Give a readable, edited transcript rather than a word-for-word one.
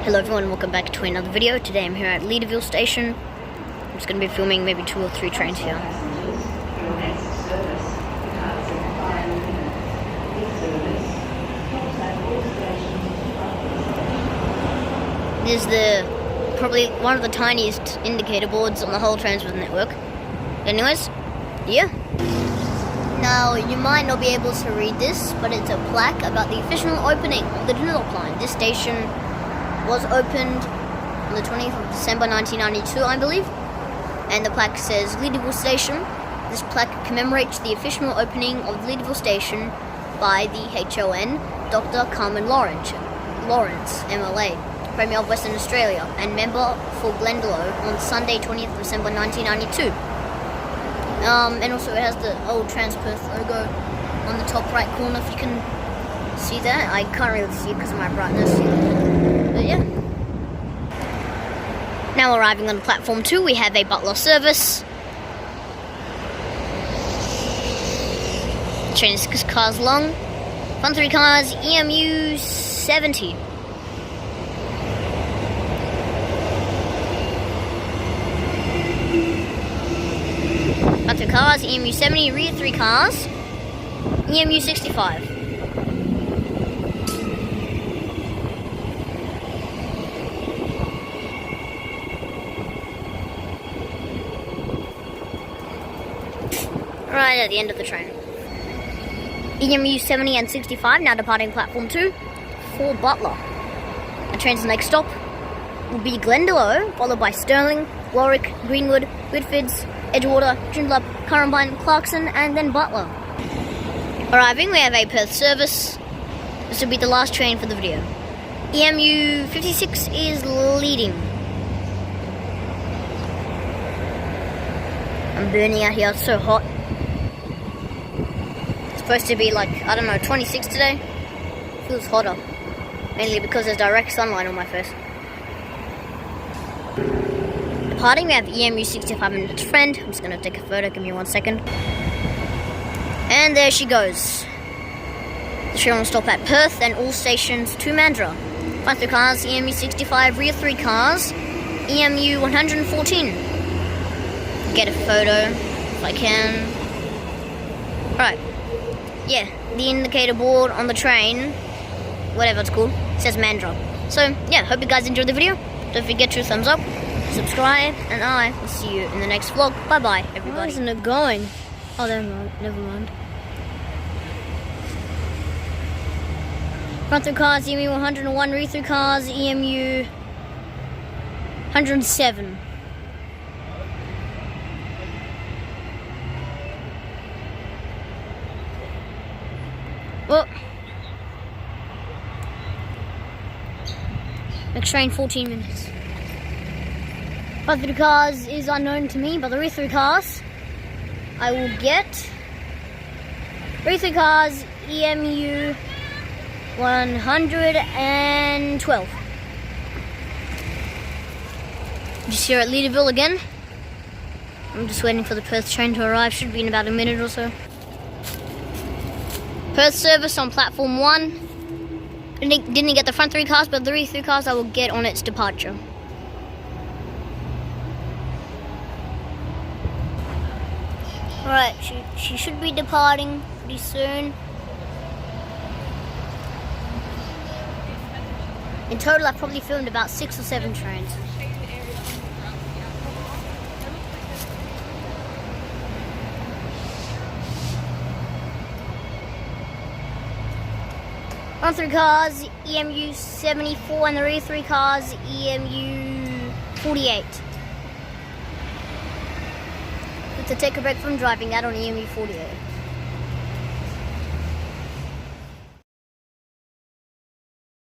Hello everyone, welcome back to another video. Today I'm here at Leederville station. I'm just going to be filming maybe 2 or 3 trains here. This is probably one of the tiniest indicator boards on the whole transport network. Anyways, yeah. Now, you might not be able to read this, but it's a plaque about the official opening of the Joondalup line. This station was opened on the 20th of December 1992, I believe. And the plaque says Leederville Station. This plaque commemorates the official opening of Leederville Station by the HON, Dr. Carmen Lawrence, MLA, Premier of Western Australia, and member for Glendalough on Sunday 20th December 1992. And also it has the old Transperth logo on the top right corner, if you can see that. I can't really see it because of my brightness. But yeah. Now arriving on platform 2, we have a butler service. The train is 6 cars long. Front 3 cars, EMU 70. Front 2 cars, EMU 70, rear 3 cars, EMU 65. Right at the end of the train. EMU 70 and 65 now departing platform 2 for Butler. The train's next stop will be Glendalough, followed by Stirling, Warwick, Greenwood, Whitfords, Edgewater, Joondalup, Currambine, Clarkson, and then Butler. Arriving, we have a Perth service. This will be the last train for the video. EMU 56 is leading. I'm burning out here, it's so hot. It's supposed to be like, I don't know, 26 today. Feels hotter. Mainly because there's direct sunlight on my face. Departing, we have EMU 65 and its friend. I'm just going to take a photo, give me 1 second. And there she goes. The train will stop at Perth and all stations to Mandurah. Front 3 cars, EMU 65, rear 3 cars, EMU 114. Get a photo if I can. Right. Yeah, the indicator board on the train, whatever it's called, says Mandurah. So, yeah, hope you guys enjoyed the video. Don't forget to thumbs up, subscribe, and I will see you in the next vlog. Bye-bye, everybody. Why isn't it going? Oh, never mind. Front 3 cars, EMU 101, rear 3 cars, EMU 107. Well, next train 14 minutes. Front 3 cars is unknown to me, but the rear 3 cars I will get. Rear 3 cars, EMU 112. Just here at Leederville again. I'm just waiting for the Perth train to arrive, should be in about a minute or so. Perth service on platform 1. Didn't get the front 3 cars, but the rear 3 cars I will get on its departure. Alright, she should be departing pretty soon. In total, I've probably filmed about 6 or 7 trains. Front 3 cars, EMU 74, and the rear 3 cars, EMU 48. To take a break from driving out on EMU 48.